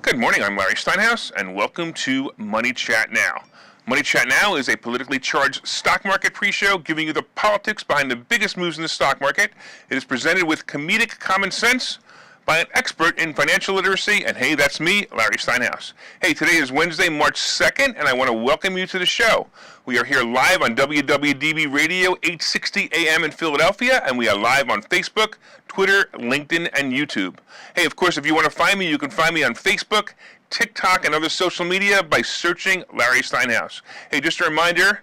Good morning, I'm Larry Steinhouse, and welcome to Money Chat Now. Money Chat Now is a politically charged stock market pre-show giving you the politics behind the biggest moves in the stock market. It is presented with comedic common sense by an expert in financial literacy, and hey, that's me, Larry Steinhouse. Hey, today is Wednesday, March 2nd, and I want to welcome you to the show. We are here live on WWDB Radio, 860 AM in Philadelphia, and we are live on Facebook, Twitter, LinkedIn, and YouTube. Hey, of course, if you want to find me, you can find me on Facebook, TikTok, and other social media by searching Larry Steinhouse. Hey, just a reminder,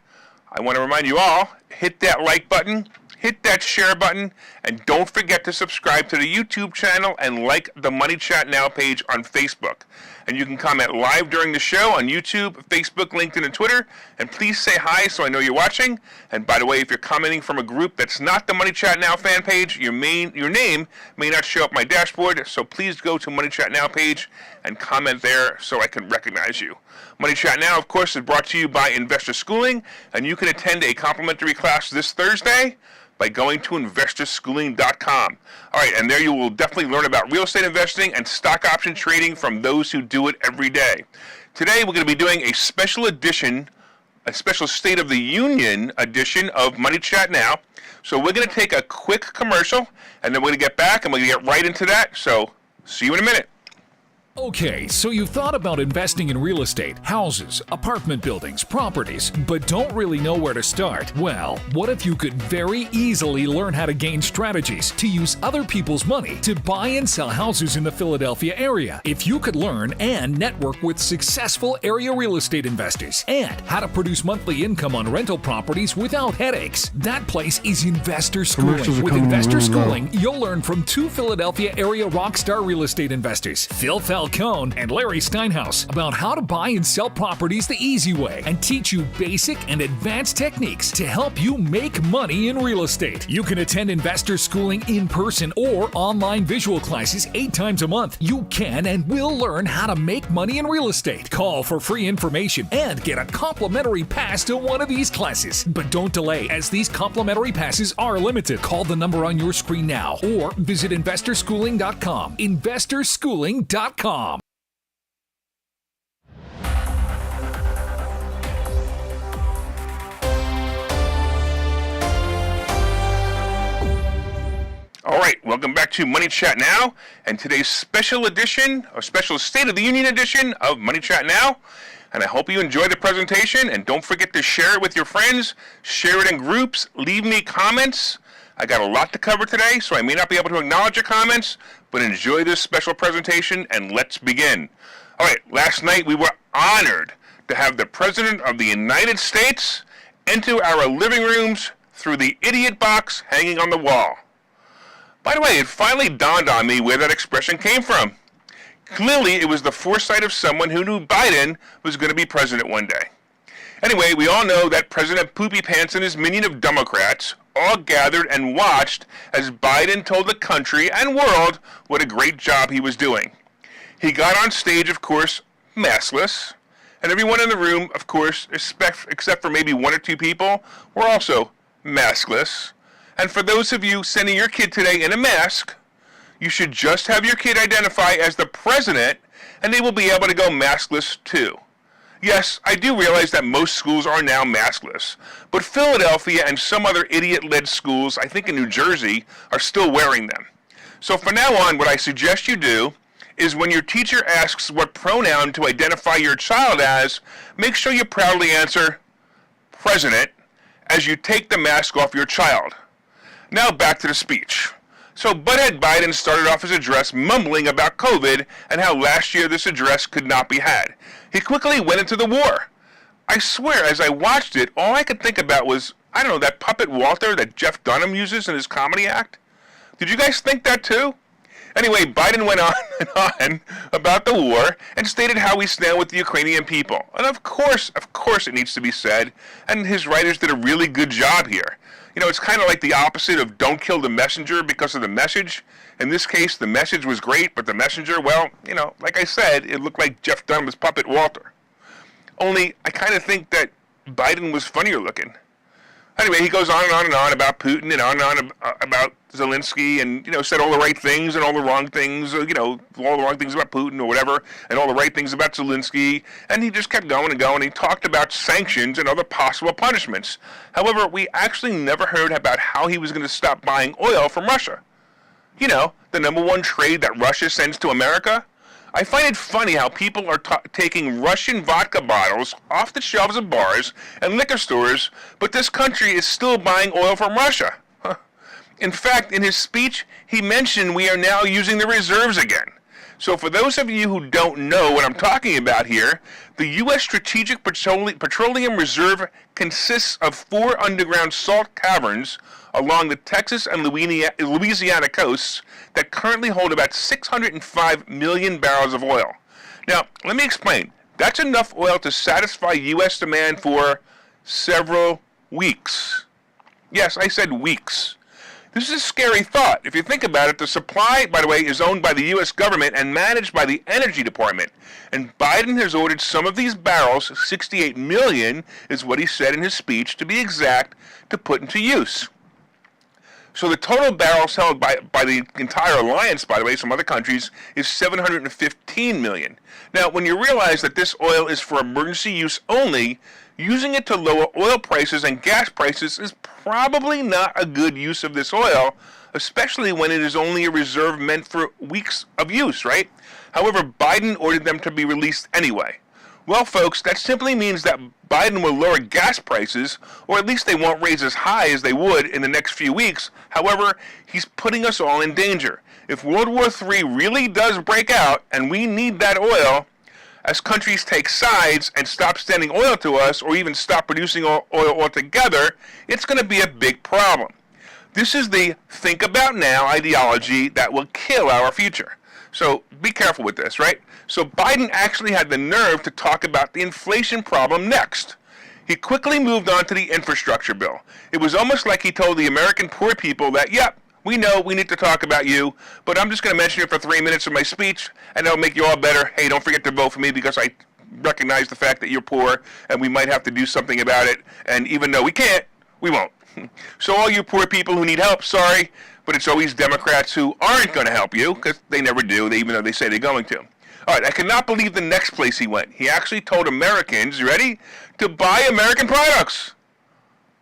I want to remind you all, hit that like button, hit that share button, and don't forget to subscribe to the YouTube channel and like the Money Chat Now page on Facebook. And you can comment live during the show on YouTube, Facebook, LinkedIn, and Twitter. And please say hi so I know you're watching. And by the way, if you're commenting from a group that's not the Money Chat Now fan page, your name may not show up my dashboard. So please go to Money Chat Now page and comment there so I can recognize you. Money Chat Now, of course, is brought to you by Investor Schooling, and you can attend a complimentary class this Thursday by going to investorschooling.com. All right, and there you will definitely learn about real estate investing and stock option trading from those who do it every day. Today, we're going to be doing a special edition, a special State of the Union edition of Money Chat Now. So we're going to take a quick commercial, and then we're going to get back, and we're going to get right into that. So see you in a minute. Okay, so you've thought about investing in real estate, houses, apartment buildings, properties, but don't really know where to start? Well, what if you could very easily learn how to gain strategies to use other people's money to buy and sell houses in the Philadelphia area? If you could learn and network with successful area real estate investors and how to produce monthly income on rental properties without headaches, that place is Investor Schooling. With Investor Schooling, you'll learn from two Philadelphia area rockstar real estate investors, Phil Falcone and Larry Steinhouse, about how to buy and sell properties the easy way and teach you basic and advanced techniques to help you make money in real estate. You can attend Investor Schooling in person or online visual classes 8 times a month. You can and will learn how to make money in real estate. Call for free information and get a complimentary pass to one of these classes. But don't delay, as these complimentary passes are limited. Call the number on your screen now or visit investorschooling.com. investorschooling.com. All right, welcome back to Money Chat Now, and today's special edition, or special State of the Union edition of Money Chat Now. And I hope you enjoy the presentation, and don't forget to share it with your friends, share it in groups, leave me comments. I got a lot to cover today, so I may not be able to acknowledge your comments, but enjoy this special presentation, and let's begin. All right, last night we were honored to have the President of the United States enter our living rooms through the idiot box hanging on the wall. By the way, it finally dawned on me where that expression came from. Clearly, it was the foresight of someone who knew Biden was going to be president one day. Anyway, we all know that President Poopy Pants and his minion of Democrats all gathered and watched as Biden told the country and world what a great job he was doing. He got on stage, of course, maskless, and everyone in the room, of course, except for maybe 1 or 2 people, were also maskless. And for those of you sending your kid today in a mask, you should just have your kid identify as the president, and they will be able to go maskless too. Yes, I do realize that most schools are now maskless, but Philadelphia and some other idiot-led schools, I think in New Jersey, are still wearing them. So from now on, what I suggest you do is when your teacher asks what pronoun to identify your child as, make sure you proudly answer president as you take the mask off your child. Now back to the speech. So Butthead Biden started off his address mumbling about COVID and how last year this address could not be had. He quickly went into the war. I swear, as I watched it, all I could think about was, I don't know, that puppet Walter that Jeff Dunham uses in his comedy act. Did you guys think that too? Anyway, Biden went on and on about the war and stated how we stand with the Ukrainian people. And of course it needs to be said, and his writers did a really good job here. You know, it's kind of like the opposite of don't kill the messenger because of the message. In this case, the message was great, but the messenger, well, you know, like I said, it looked like Jeff Dunham's puppet Walter. Only, I kind of think that Biden was funnier looking. Anyway, he goes on and on and on about Putin and on about Zelensky, and said all the right things and all the wrong things, all the wrong things about Putin or whatever, and all the right things about Zelensky, and he just kept going and going. He talked about sanctions and other possible punishments. However, we actually never heard about how he was going to stop buying oil from Russia. The number one trade that Russia sends to America. I find it funny how people are taking Russian vodka bottles off the shelves of bars and liquor stores, but this country is still buying oil from Russia. In fact, in his speech, he mentioned we are now using the reserves again. So for those of you who don't know what I'm talking about here, the U.S. Strategic Petroleum Reserve consists of 4 underground salt caverns along the Texas and Louisiana coasts that currently hold about 605 million barrels of oil. Now, let me explain. That's enough oil to satisfy U.S. demand for several weeks. Yes, I said weeks. This is a scary thought. If you think about it, the supply, by the way, is owned by the U.S. government and managed by the Energy Department. And Biden has ordered some of these barrels, 68 million is what he said in his speech, to be exact, to put into use. So the total barrels held by the entire alliance, by the way, some other countries, is 715 million. Now, when you realize that this oil is for emergency use only, using it to lower oil prices and gas prices is probably not a good use of this oil, especially when it is only a reserve meant for weeks of use, right? However, Biden ordered them to be released anyway. Well, folks, that simply means that Biden will lower gas prices, or at least they won't raise as high as they would in the next few weeks. However, he's putting us all in danger. If World War III really does break out and we need that oil, as countries take sides and stop sending oil to us or even stop producing oil altogether, it's going to be a big problem. This is the think about now ideology that will kill our future. So be careful with this, right? So Biden actually had the nerve to talk about the inflation problem next. He quickly moved on to the infrastructure bill. It was almost like he told the American poor people that, yep, we know we need to talk about you, but I'm just going to mention it for 3 minutes of my speech, and that'll make you all better. Hey, don't forget to vote for me because I recognize the fact that you're poor, and we might have to do something about it. And even though we can't, we won't. So all you poor people who need help, sorry, but it's always Democrats who aren't going to help you, because they never do, even though they say they're going to. All right, I cannot believe the next place he went. He actually told Americans, you ready, to buy American products.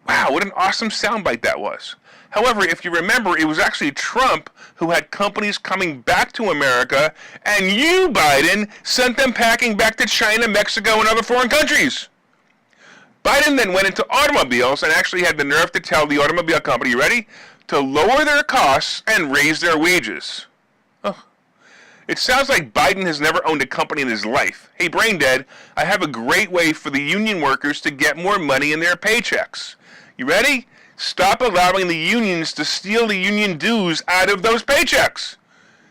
Wow, what an awesome soundbite that was. However, if you remember, it was actually Trump who had companies coming back to America, and you, Biden, sent them packing back to China, Mexico, and other foreign countries. Biden then went into automobiles and actually had the nerve to tell the automobile company, you ready, to lower their costs and raise their wages. Oh. It sounds like Biden has never owned a company in his life. Hey, brain dead, I have a great way for the union workers to get more money in their paychecks. You ready? Stop allowing the unions to steal the union dues out of those paychecks.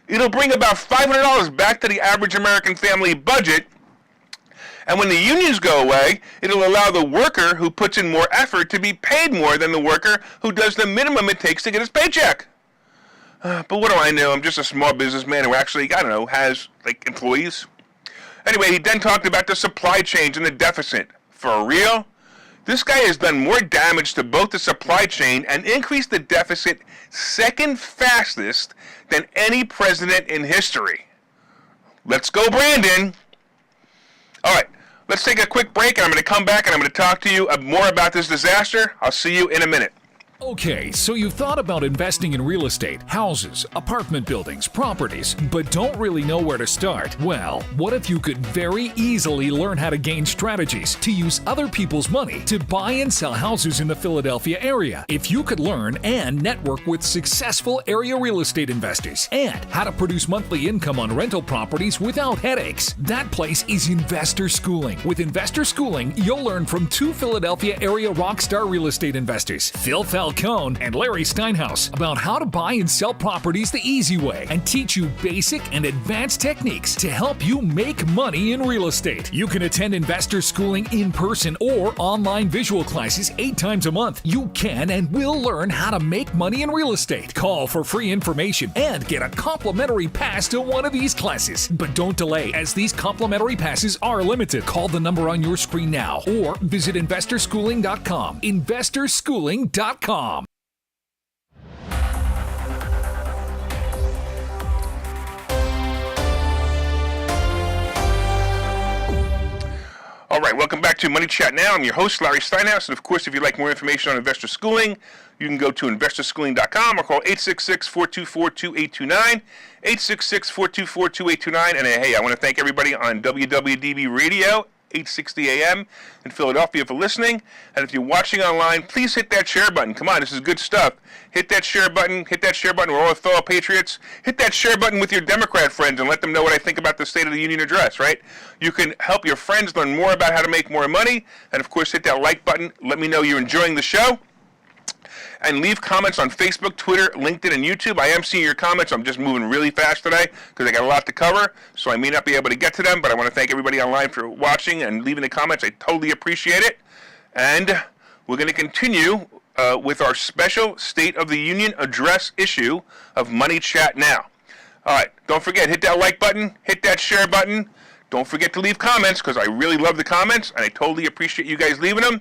It'll bring about $500 back to the average American family budget. And when the unions go away, it'll allow the worker who puts in more effort to be paid more than the worker who does the minimum it takes to get his paycheck. But what do I know? I'm just a small businessman who actually, has, employees. Anyway, he then talked about the supply chain and the deficit. For real? This guy has done more damage to both the supply chain and increased the deficit second fastest than any president in history. Let's go, Brandon. All right, let's take a quick break, and I'm going to come back and I'm going to talk to you more about this disaster. I'll see you in a minute. Okay, so you've thought about investing in real estate, houses, apartment buildings, properties, but don't really know where to start? Well, what if you could very easily learn how to gain strategies to use other people's money to buy and sell houses in the Philadelphia area? If you could learn and network with successful area real estate investors and how to produce monthly income on rental properties without headaches, that place is Investor Schooling. With Investor Schooling, you'll learn from 2 Philadelphia area rockstar real estate investors, Phil Felger Cohn and Larry Steinhouse about how to buy and sell properties the easy way and teach you basic and advanced techniques to help you make money in real estate. You can attend investor schooling in person or online visual classes 8 times a month. You can and will learn how to make money in real estate. Call for free information and get a complimentary pass to one of these classes. But don't delay, as these complimentary passes are limited. Call the number on your screen now or visit investorschooling.com. Investorschooling.com. All right, welcome back to Money Chat Now. I'm your host, Larry Steinhouse, and of course, if you'd like more information on investor schooling, you can go to investorschooling.com or call 866-424-2829, 866-424-2829, and hey, I want to thank everybody on WWDB Radio, 860 AM in Philadelphia for listening, and if you're watching online, please hit that share button. Come on, this is good stuff. Hit that share button, we're all fellow patriots. Hit that share button with your Democrat friends and let them know what I think about the State of the Union address, right? You can help your friends learn more about how to make more money, and of course hit that like button. Let me know you're enjoying the show. And leave comments on Facebook, Twitter, LinkedIn, and YouTube. I am seeing your comments. I'm just moving really fast today because I got a lot to cover, so I may not be able to get to them, but I want to thank everybody online for watching and leaving the comments. I totally appreciate it. And we're going to continue with our special State of the Union address issue of Money Chat Now. All right, don't forget, hit that like button, hit that share button. Don't forget to leave comments because I really love the comments, and I totally appreciate you guys leaving them.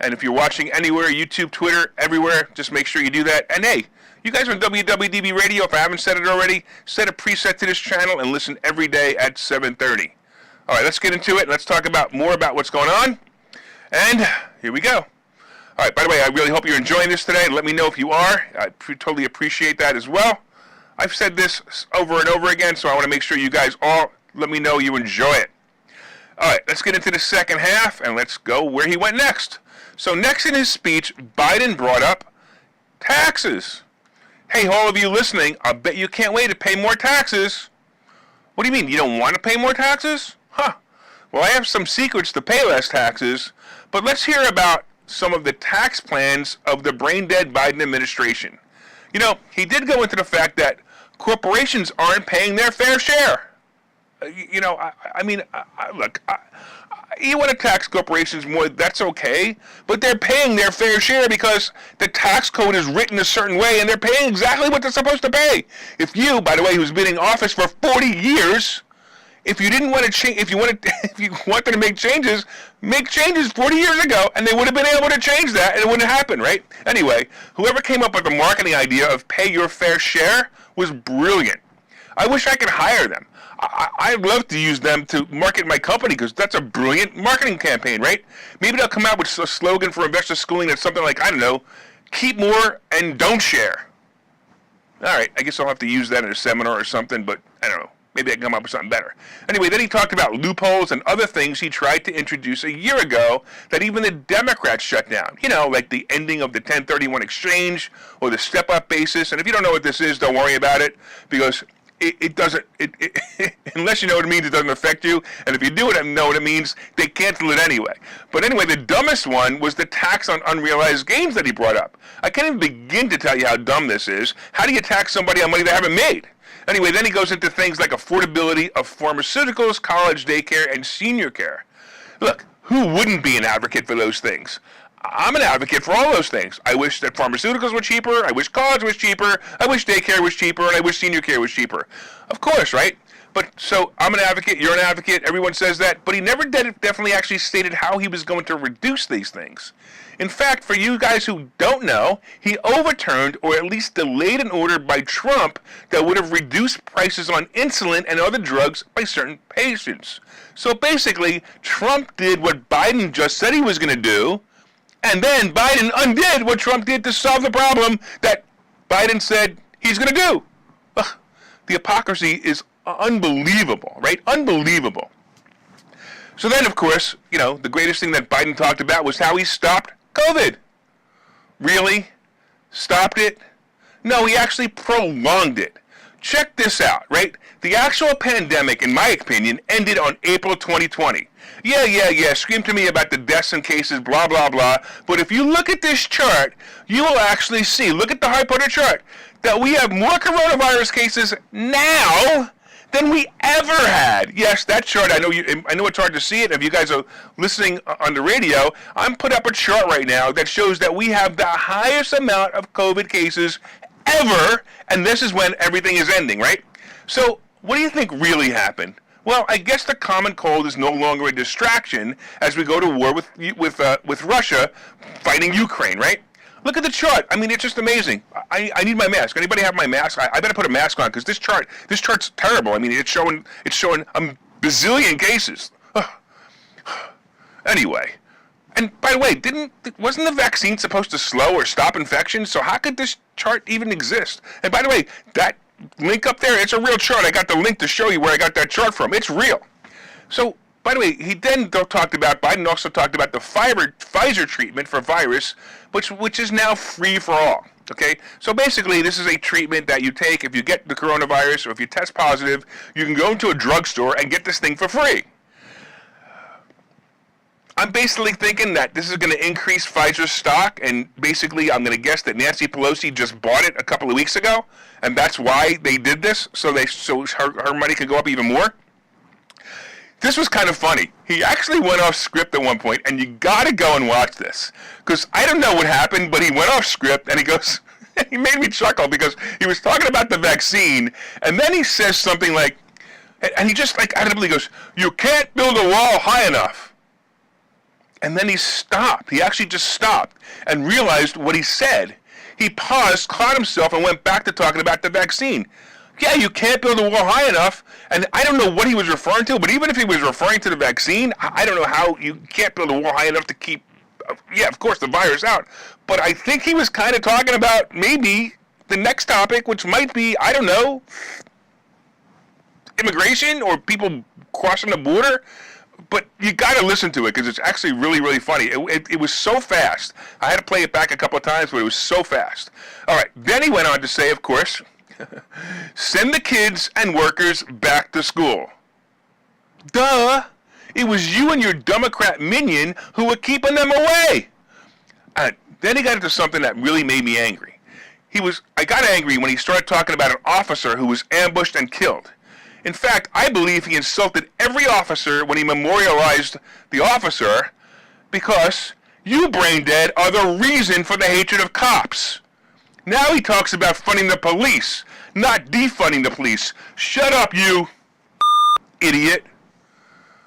And if you're watching anywhere, YouTube, Twitter, everywhere, just make sure you do that. And hey, you guys are on WWDB Radio. If I haven't said it already, set a preset to this channel and listen every day at 7:30. All right, let's get into it. Let's talk about more about what's going on. And here we go. All right, by the way, I really hope you're enjoying this today. Let me know if you are. I totally appreciate that as well. I've said this over and over again, so I want to make sure you guys all let me know you enjoy it. All right, let's get into the second half, and let's go where he went next. So next in his speech, Biden brought up taxes. Hey, all of you listening, I bet you can't wait to pay more taxes. What do you mean, you don't want to pay more taxes? Huh. Well, I have some secrets to pay less taxes, but let's hear about some of the tax plans of the brain-dead Biden administration. You know, he did go into the fact that corporations aren't paying their fair share. You know, look, you want to tax corporations more, that's okay, but they're paying their fair share because the tax code is written a certain way and they're paying exactly what they're supposed to pay. If you, by the way, who's been in office for 40 years, if you didn't want to change, if you wanted to make changes 40 years ago, and they would have been able to change that, and it wouldn't happen, right? Anyway, whoever came up with the marketing idea of pay your fair share was brilliant. I wish I could hire them. I'd love to use them to market my company because that's a brilliant marketing campaign, right? Maybe they'll come out with a slogan for investor schooling that's something like, I don't know, keep more and don't share. All right, I guess I'll have to use that in a seminar or something, but I don't know. Maybe I can come up with something better. Anyway, then he talked about loopholes and other things he tried to introduce a year ago that even the Democrats shut down. You know, like the ending of the 1031 exchange or the step-up basis. And if you don't know what this is, don't worry about it because it doesn't, unless you know what it means, it doesn't affect you. And if you do know what it means, they cancel it anyway. But anyway, the dumbest one was the tax on unrealized gains that he brought up. I can't even begin to tell you how dumb this is. How do you tax somebody on money they haven't made? Anyway, then he goes into things like affordability of pharmaceuticals, college daycare, and senior care. Look, who wouldn't be an advocate for those things? I'm an advocate for all those things. I wish that pharmaceuticals were cheaper, I wish college was cheaper, I wish daycare was cheaper, and I wish senior care was cheaper. Of course, right? But so I'm an advocate, you're an advocate, everyone says that, but he never definitely actually stated how he was going to reduce these things. In fact, for you guys who don't know, he overturned or at least delayed an order by Trump that would have reduced prices on insulin and other drugs by certain patients. So basically, Trump did what Biden just said he was going to do, and then Biden undid what Trump did to solve the problem that Biden said he's going to do. Ugh, the hypocrisy is unbelievable, right? Unbelievable. So then, of course, you know, the greatest thing that Biden talked about was how he stopped COVID. Really? Stopped it? No, he actually prolonged it. Check this out, right? The actual pandemic, in my opinion, ended on April 2020. Yeah. Scream to me about the deaths and cases, blah, blah, blah. But if you look at this chart, you will actually see, look at the Hyperter chart, that we have more coronavirus cases now than we ever had. Yes, that chart, I know it's hard to see it. If you guys are listening on the radio, I'm put up a chart right now that shows that we have the highest amount of COVID cases ever, and this is when everything is ending, right? So what do you think really happened? Well, I guess the common cold is no longer a distraction as we go to war with Russia fighting Ukraine, right? Look at the chart. I mean, it's just amazing. I need my mask. Anybody have my mask? I better put a mask on because this chart's terrible. I mean, it's showing a bazillion cases. Anyway, and by the way, wasn't the vaccine supposed to slow or stop infections? So how could this chart even exist? And by the way, that link up there, it's a real chart. I got the link to show you where I got that chart from. It's real. So, by the way, Biden also talked about the Pfizer treatment for virus, which is now free for all. Okay, so basically, this is a treatment that you take if you get the coronavirus or if you test positive. You can go into a drugstore and get this thing for free. I'm basically thinking that this is going to increase Pfizer's stock, and basically, I'm going to guess that Nancy Pelosi just bought it a couple of weeks ago, and that's why they did this, so her money could go up even more. This was kind of funny. He actually went off script at one point, and you got to go and watch this. Because I don't know what happened, but he went off script, and he goes, he made me chuckle because he was talking about the vaccine, and then he says something like, and he just like audibly goes, "You can't build a wall high enough." And then he stopped. He actually just stopped and realized what he said. He paused, caught himself, and went back to talking about the vaccine. Yeah, you can't build a wall high enough. And I don't know what he was referring to, but even if he was referring to the vaccine, I don't know how you can't build a wall high enough to keep, of course, the virus out. But I think he was kind of talking about maybe the next topic, which might be, I don't know, immigration or people crossing the border. But you got to listen to it because it's actually really, really funny. It was so fast. I had to play it back a couple of times, but it was so fast. All right. Then he went on to say, of course, send the kids and workers back to school. Duh. It was you and your Democrat minion who were keeping them away. Then he got into something that really made me angry. I got angry when he started talking about an officer who was ambushed and killed. In fact, I believe he insulted every officer when he memorialized the officer because you, brain dead, are the reason for the hatred of cops. Now he talks about funding the police, not defunding the police. Shut up, you idiot.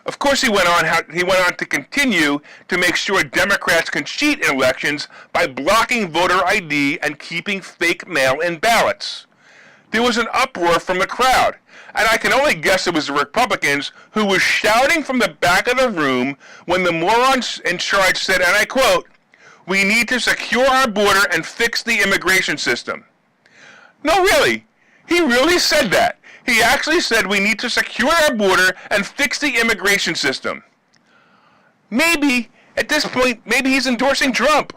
Of course, he went on to continue to make sure Democrats can cheat in elections by blocking voter ID and keeping fake mail-in ballots. There was an uproar from the crowd, and I can only guess it was the Republicans who were shouting from the back of the room when the morons in charge said, and I quote, "We need to secure our border and fix the immigration system." No, really. He really said that. He actually said we need to secure our border and fix the immigration system. Maybe, at this point, maybe he's endorsing Trump.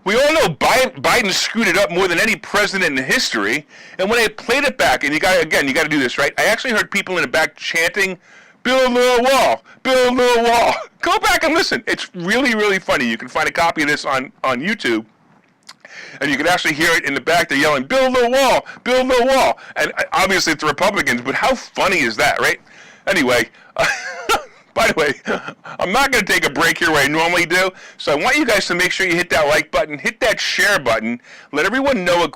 We all know Biden screwed it up more than any president in history. And when I played it back, and you got to do this, right? I actually heard people in the back chanting, "Build a wall, build a wall." Go back and listen. It's really, really funny. You can find a copy of this on YouTube. And you can actually hear it in the back. They're yelling, "Build a wall, build a wall." And obviously it's the Republicans, but how funny is that, right? Anyway, by the way, I'm not going to take a break here where I normally do, so I want you guys to make sure you hit that like button, hit that share button, let everyone know what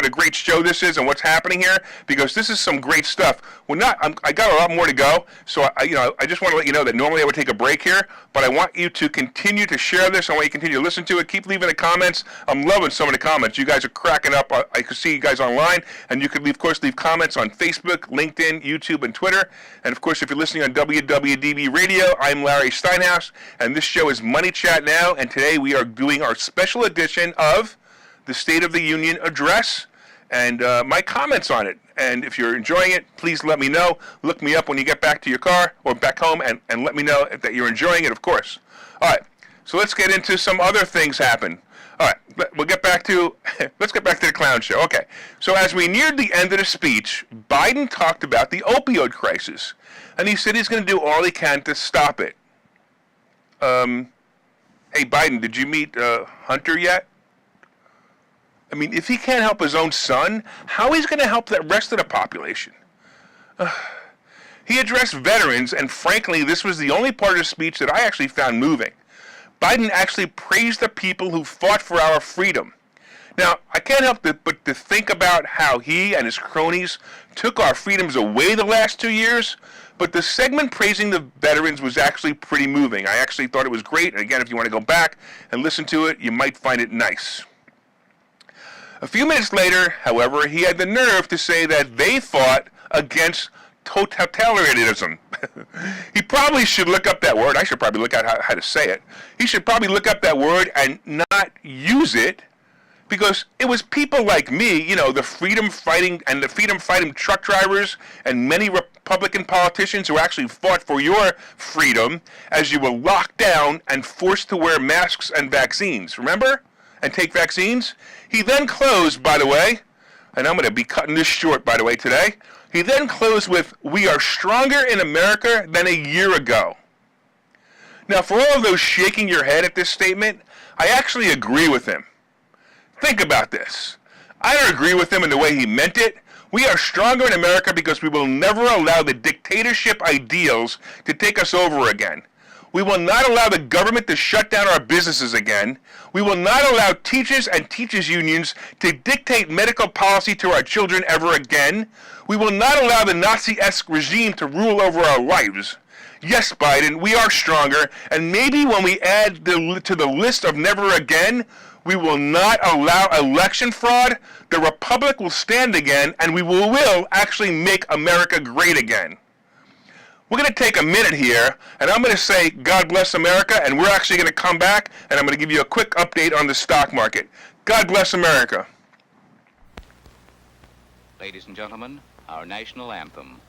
a great show this is and what's happening here, because this is some great stuff. I got a lot more to go, so I just want to let you know that normally I would take a break here, but I want you to continue to share this. I want you to continue to listen to it. Keep leaving the comments. I'm loving some of the comments. You guys are cracking up. I can see you guys online, and you can, of course, leave comments on Facebook, LinkedIn, YouTube, and Twitter. And, of course, if you're listening on WWDB Radio, I'm Larry Steinhouse, and this show is Money Chat Now, and today we are doing our special edition of the State of the Union Address and my comments on it. And if you're enjoying it, please let me know. Look me up when you get back to your car or back home and let me know that you're enjoying it, of course. All right, so let's get into some other things happen. All right, we'll get back to, let's get back to the clown show. Okay, so as we neared the end of the speech, Biden talked about the opioid crisis, and he said he's going to do all he can to stop it. Hey, Biden, did you meet Hunter yet? I mean, if he can't help his own son, how he's going to help the rest of the population? He addressed veterans, and frankly, this was the only part of the speech that I actually found moving. Biden actually praised the people who fought for our freedom. Now, I can't help but to think about how he and his cronies took our freedoms away the last 2 years, but the segment praising the veterans was actually pretty moving. I actually thought it was great, and again, if you want to go back and listen to it, you might find it nice. A few minutes later, however, he had the nerve to say that they fought against totalitarianism. He probably should look up that word. I should probably look at how to say it. He should probably look up that word and not use it, because it was people like me, you know, the freedom fighting truck drivers and many Republican politicians who actually fought for your freedom as you were locked down and forced to wear masks and vaccines. Remember? And take vaccines. He then closed, by the way, and I'm going to be cutting this short, by the way, today. He then closed with, "We are stronger in America than a year ago." Now, for all of those shaking your head at this statement, I actually agree with him. Think about this. I don't agree with him in the way he meant it. We are stronger in America because we will never allow the dictatorship ideals to take us over again. We will not allow the government to shut down our businesses again. We will not allow teachers and teachers unions to dictate medical policy to our children ever again. We will not allow the Nazi-esque regime to rule over our lives. Yes, Biden, we are stronger, and maybe when we add to the list of never again, we will not allow election fraud, the Republic will stand again, and we will actually make America great again. We're going to take a minute here, and I'm going to say, God bless America, and we're actually going to come back, and I'm going to give you a quick update on the stock market. God bless America. Ladies and gentlemen, our national anthem.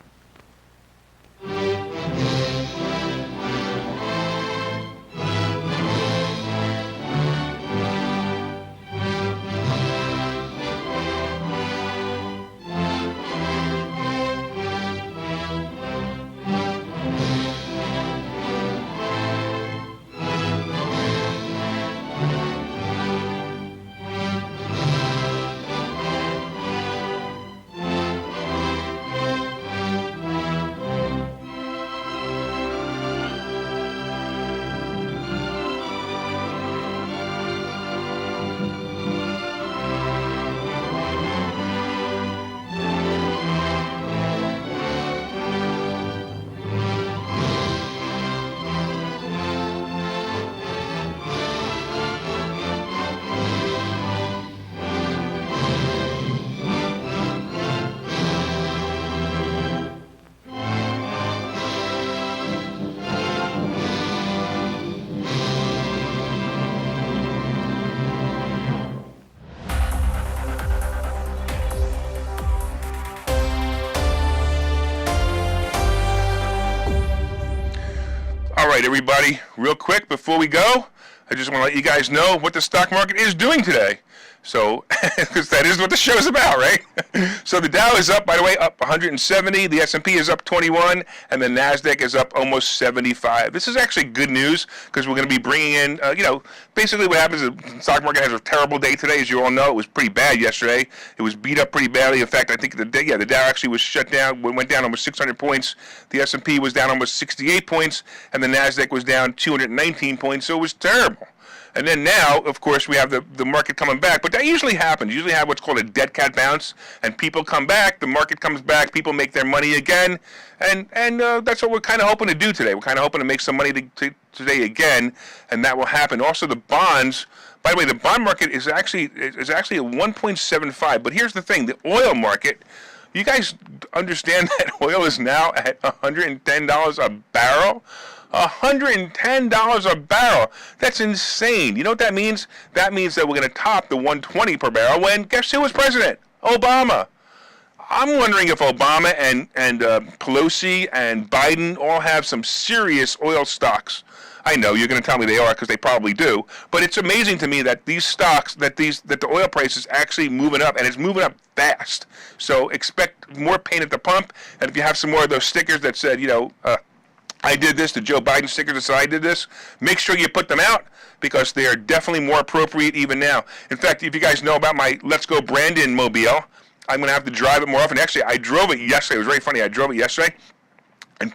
All right, everybody, real quick before we go, I just want to let you guys know what the stock market is doing today. So, because that is what the show is about, right? So the Dow is up, by the way, up 170. The S&P is up 21, and the Nasdaq is up almost 75. This is actually good news because we're going to be bringing in, basically what happens is the stock market has a terrible day today, as you all know. It was pretty bad yesterday. It was beat up pretty badly. In fact, I think the Dow actually was shut down, went down almost 600 points. The S&P was down almost 68 points, and the Nasdaq was down 219 points. So it was terrible. And then now, of course, we have the market coming back. But that usually happens. You usually have what's called a dead cat bounce, and people come back, the market comes back, people make their money again, and that's what we're kind of hoping to do today. We're kind of hoping to make some money today again, and that will happen. Also, the bonds, by the way, the bond market is actually at 1.75. But here's the thing, the oil market, you guys understand that oil is now at $110 a barrel? $110 a barrel. That's insane. You know what that means? That means that we're going to top the 120 per barrel when, guess who was president? Obama. I'm wondering if Obama and Pelosi and Biden all have some serious oil stocks. I know you're going to tell me they are because they probably do. But it's amazing to me that these stocks, that the oil price is actually moving up, and it's moving up fast. So expect more pain at the pump. And if you have some more of those stickers that said, I did this, the Joe Biden stickers that said I did this, make sure you put them out because they are definitely more appropriate even now. In fact, if you guys know about my Let's Go Brandon mobile, I'm going to have to drive it more often. Actually, I drove it yesterday. It was very funny. I drove it yesterday. And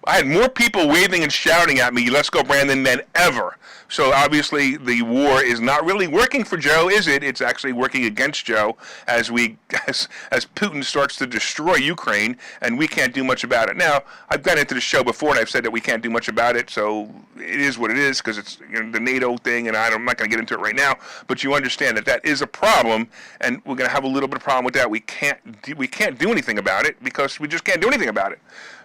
I had more people waving and shouting at me, "Let's go Brandon," than ever. So obviously the war is not really working for Joe, is it? It's actually working against Joe as Putin starts to destroy Ukraine, and we can't do much about it. Now, I've gotten into the show before, and I've said that we can't do much about it, so it is what it is, because it's the NATO thing, and I'm not going to get into it right now, but you understand that is a problem, and we're going to have a little bit of problem with that. We can't do anything about it, because we just can't do anything about it.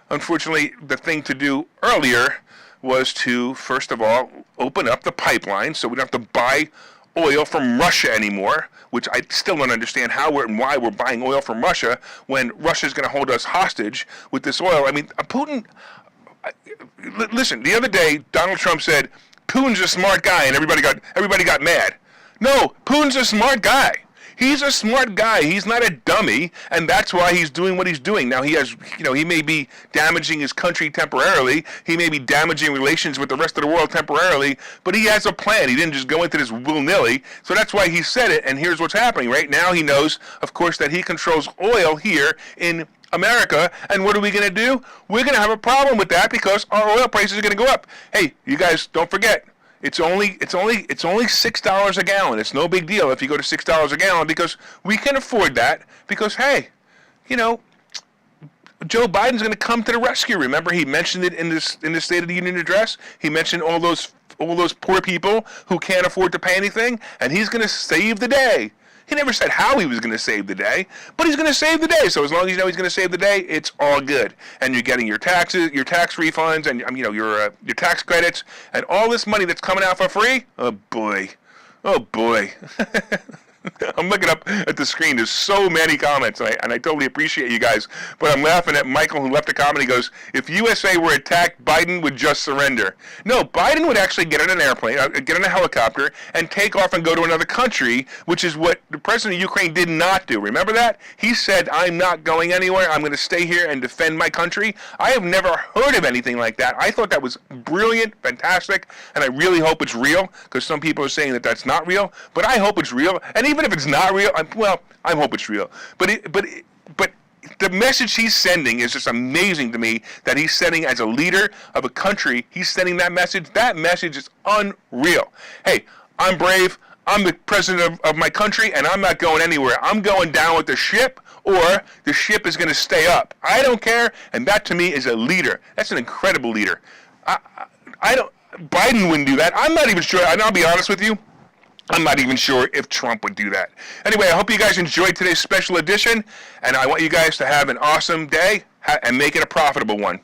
Unfortunately, the thing to do earlier was to, first of all, open up the pipeline so we don't have to buy oil from Russia anymore, which I still don't understand and why we're buying oil from Russia when Russia's going to hold us hostage with this oil. I mean, Putin, listen, the other day, Donald Trump said, Putin's a smart guy, and everybody got mad. No, Putin's a smart guy. He's a smart guy. He's not a dummy, and that's why he's doing what he's doing. Now, he may be damaging his country temporarily. He may be damaging relations with the rest of the world temporarily, but he has a plan. He didn't just go into this willy-nilly. So that's why he said it, and here's what's happening. Right now, he knows, of course, that he controls oil here in America, and what are we going to do? We're going to have a problem with that because our oil prices are going to go up. Hey, you guys, don't forget. It's only $6 a gallon. It's no big deal if you go to $6 a gallon because we can afford that because, hey, Joe Biden's going to come to the rescue. Remember, he mentioned it in the State of the Union address. He mentioned all those poor people who can't afford to pay anything, and he's going to save the day. He never said how he was going to save the day, but he's going to save the day. So as long as you know he's going to save the day, it's all good. And you're getting your taxes, your tax refunds, and your tax credits, and all this money that's coming out for free. Oh boy. I'm looking up at the screen. There's so many comments, and I totally appreciate you guys. But I'm laughing at Michael, who left a comment. He goes, if USA were attacked, Biden would just surrender. No, Biden would actually get on an airplane, get on a helicopter, and take off and go to another country, which is what the president of Ukraine did not do. Remember that? He said, I'm not going anywhere. I'm going to stay here and defend my country. I have never heard of anything like that. I thought that was brilliant, fantastic, and I really hope it's real, because some people are saying that that's not real, but I hope it's real. And even if it's not real, I hope it's real. But the message he's sending is just amazing to me that he's sending as a leader of a country. He's sending that message. That message is unreal. Hey, I'm brave. I'm the president of my country, and I'm not going anywhere. I'm going down with the ship, or the ship is going to stay up. I don't care, and that to me is a leader. That's an incredible leader. Biden wouldn't do that. I'm not even sure, and I'll be honest with you, I'm not even sure if Trump would do that. Anyway, I hope you guys enjoyed today's special edition, and I want you guys to have an awesome day and make it a profitable one.